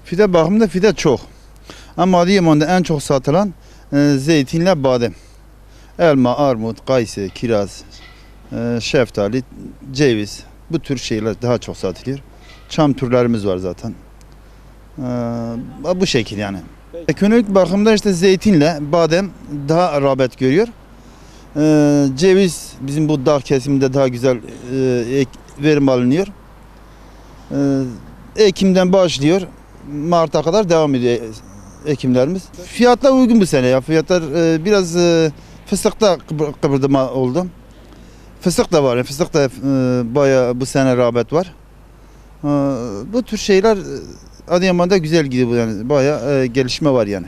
Fide bakımında fide çok. Ama Adıyaman'da en çok satılan zeytinle badem. Elma, armut, kayısı, kiraz, şeftali, ceviz. Bu tür şeyler daha çok satılıyor. Çam türlerimiz var zaten. Bu şekil yani. Ekonomik bakımda işte zeytinle badem daha rağbet görüyor. Ceviz bizim bu dağ kesiminde daha güzel verim alınıyor. Ekim'den başlıyor. Mart'a kadar devam ediyor ekimlerimiz. Fiyatlar uygun bu sene ya. Fiyatlar biraz fıstıkta kıpırdama oldu. Fıstık da var. Yani fıstık da bayağı bu sene rağbet var. Bu tür şeyler Adıyaman'da güzel gidiyor yani. Bayağı gelişme var yani.